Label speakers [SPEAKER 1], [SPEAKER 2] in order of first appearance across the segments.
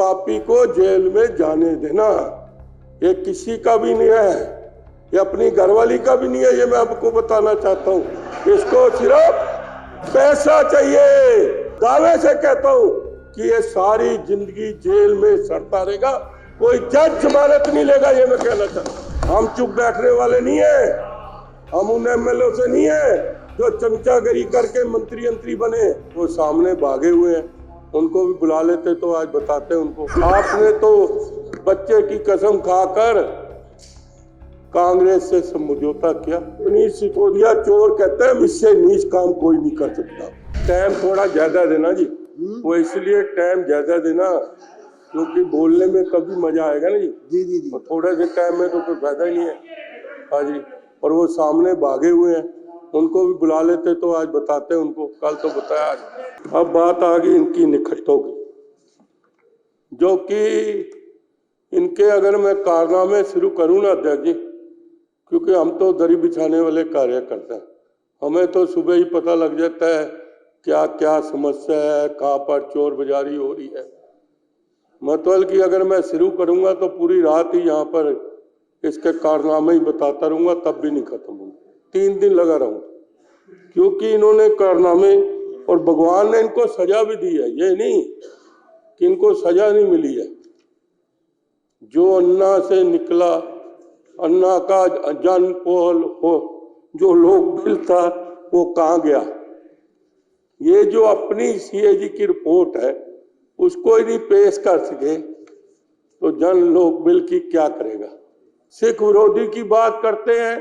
[SPEAKER 1] पापी को जेल में जाने देना, ये किसी का भी नहीं है, ये अपनी घरवाली का भी नहीं है। ये मैं आपको बताना चाहता हूँ, इसको सिर्फ पैसा चाहिए। दावे से कहता हूँ कि ये सारी जिंदगी जेल में सड़ता रहेगा, कोई जज जमानत नहीं लेगा। ये मैं कहना चाहता हूँ। हम चुप बैठने वाले नहीं है, हम उन एमएलए से नहीं है जो चमचागिरी करके मंत्री बने, वो सामने भागे हुए हैं। उनको भी बुला लेते तो आज बताते हैं उनको। आपने तो बच्चे की कसम खाकर कांग्रेस से समझौता किया। मनीष सिसोदिया चोर कहते हैं, इससे नीच काम कोई नहीं कर सकता। टाइम थोड़ा ज्यादा देना जी, वो इसलिए टाइम ज्यादा देना क्योंकि बोलने में कभी मजा आएगा ना जी। जी। थोड़े से टाइम में तो कोई फायदा ही नहीं है। हाँ जी, और वो सामने भागे हुए हैं, उनको भी बुला लेते तो आज बताते हैं उनको। कल तो बताया, आज अब बात आ गई इनकी निखटों की, जो कि इनके अगर मैं कारनामे शुरू करूं ना अध्यक्ष जी, क्योंकि हम तो दरी बिछाने वाले कार्य करते हैं, हमें तो सुबह ही पता लग जाता है क्या क्या समस्या है, कहाँ पर चोर बाजारी हो रही है। मतलब कि अगर मैं शुरू करूंगा तो पूरी रात ही यहाँ पर इसके कारनामे ही बताता रहूंगा, तब भी नहीं खत्म होंगे। 3 दिन लगा रहूंगा, क्योंकि इन्होंने कारनामे, और भगवान ने इनको सजा भी दी है, ये नहीं कि इनको सजा नहीं मिली है। जो अन्ना से निकला, अन्ना का जन पोल हो, जो लोग बिल था वो कहाँ गया। ये जो अपनी सीएजी की रिपोर्ट है उसको ही नहीं पेश कर सके तो जन लोक बिल की क्या करेगा। सिख विरोधी की बात करते हैं,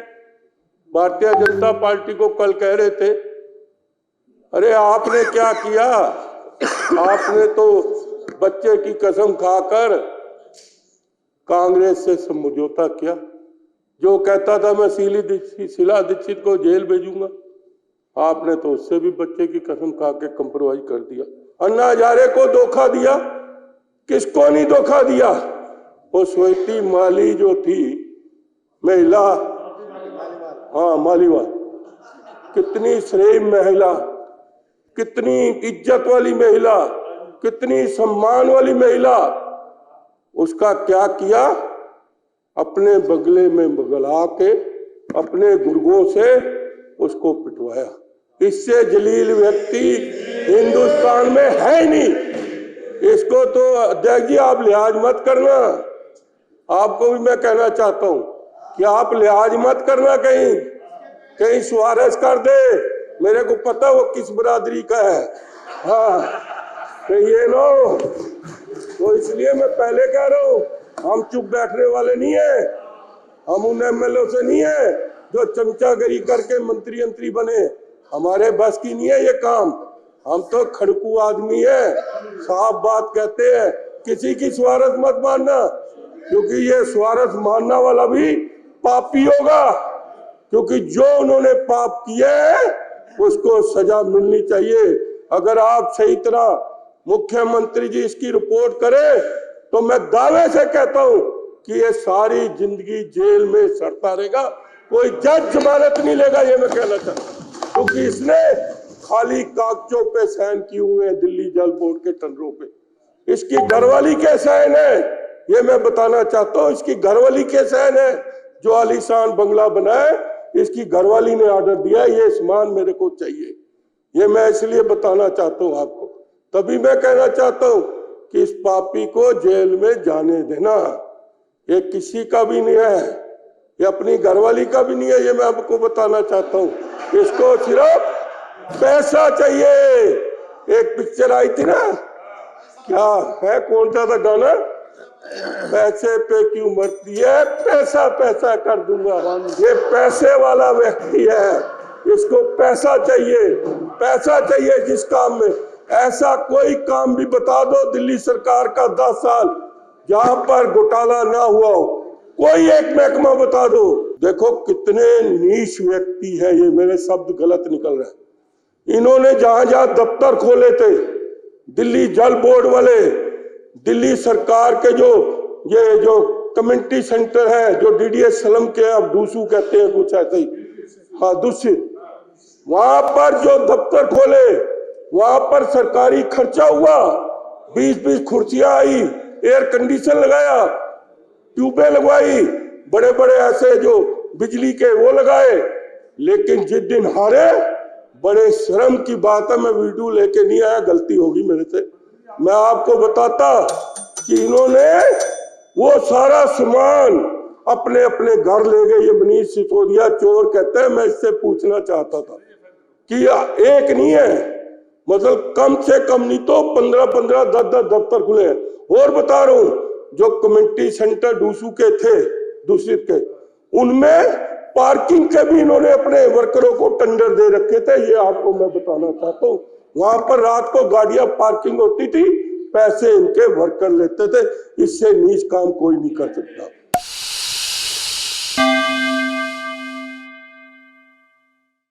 [SPEAKER 1] भारतीय जनता पार्टी को कल कह रहे थे, अरे आपने क्या किया, आपने तो बच्चे की कसम खाकर कांग्रेस से समझौता किया। जो कहता था मैं शीला दीक्षित को जेल भेजूंगा, आपने तो उससे भी बच्चे की कसम खा के कंप्रोमाइज कर दिया। अन्ना हजारे को धोखा दिया, किसको नहीं धोखा दिया। वो श्वेती माली जो थी महिला, हाँ मालीवाल, कितनी श्रेय महिला, कितनी इज्जत वाली महिला, कितनी सम्मान वाली महिला, उसका क्या किया, अपने बगले में बगला के अपने गुर्गों से उसको पिटवाया। इससे जलील व्यक्ति हिंदुस्तान में है ही नहीं। इसको तो अध्यक्ष जी आप लिहाज मत करना। आपको भी मैं कहना चाहता हूं कि आप लिहाज मत करना, कहीं सुआरस कर दे। मेरे को पता वो किस बरादरी का है, हाँ ये लो। तो इसलिए मैं पहले कह रहा हूँ, हम चुप बैठने वाले नहीं है, हम उन एमएलए से नहीं है जो चमचागिरी करके मंत्री बने। हमारे बस की नहीं है ये काम, हम तो खड़कू आदमी है, साफ बात कहते हैं। किसी की स्वार्थ मत मानना, क्योंकि ये स्वार्थ मानना वाला भी पापी होगा, क्योंकि जो उन्होंने पाप किए है उसको सजा मिलनी चाहिए। अगर आप सही तरह मुख्यमंत्री जी इसकी रिपोर्ट करें तो मैं दावे से कहता हूं कि ये सारी जिंदगी जेल में सड़ता रहेगा, कोई जज जमानत नहीं लेगा। ये मैं कहना चाहता हूं, क्योंकि इसने खाली कागजों पे साइन किए हुए हैं दिल्ली जल बोर्ड के टेंडरों पे। इसकी घरवाली के साइन है, ये मैं बताना चाहता हूँ। इसकी घरवाली के साइन है, जो आलीशान बंगला बनाए इसकी घरवाली ने ऑर्डर दिया, ये सामान मेरे को चाहिए। ये मैं इसलिए बताना चाहता हूँ आपको। तभी मैं कहना चाहता हूँ कि इस पापी को जेल में जाने देना, ये किसी का भी नहीं है, ये अपनी घरवाली का भी नहीं है। ये मैं आपको बताना चाहता हूँ, इसको सिर्फ पैसा चाहिए। एक पिक्चर आई थी ना, क्या है, कौन सा था गाना, पैसे पे क्यों मरती है, पैसा पैसा कर दूंगा। ये पैसे वाला व्यक्ति है, इसको पैसा चाहिए, पैसा चाहिए। जिस काम में ऐसा कोई काम भी बता दो दिल्ली सरकार का 10 साल जहां पर घोटाला ना हुआ हो, कोई एक महकमा बता दो। देखो कितने नीच व्यक्ति है ये, मेरे शब्द गलत निकल रहे हैं। इन्होंने जहां जहां दफ्तर खोले थे, दिल्ली जल बोर्ड वाले, दिल्ली सरकार के जो कम्युनिटी सेंटर है, जो डीडीएस सलम के अब दूसू कहते हैं कुछ ऐसे ही, हाँ दूषित, वहां पर जो दफ्तर खोले वहां पर सरकारी खर्चा हुआ, 20-20 कुर्सियां आई, एयर कंडीशन लगाया, ट्यूबें लगवाई, बड़े बड़े ऐसे जो बिजली के वो लगाए, लेकिन जिस दिन हारे, बड़े शर्म की बात है, मैं वीडियो लेके नहीं आया, गलती होगी मेरे से, मैं आपको बताता कि इन्होंने वो सारा सामान अपने अपने घर ले गए। ये मनीष सिसोदिया चोर कहते हैं। मैं इससे पूछना चाहता था कि एक नहीं है, मतलब कम से कम नहीं तो 15-15 10-10 दफ्तर खुले हैं। और बता रहा हूं, जो कम्युनिटी सेंटर डूसू के थे दूषित के, उनमें पार्किंग के भी इन्होंने अपने वर्करों को टेंडर दे रखे थे। ये आपको मैं बताना चाहता हूं, वहां पर रात को गाड़ियां पार्किंग होती थी, पैसे इनके वर्कर लेते थे। इससे नीच काम कोई नहीं कर सकता।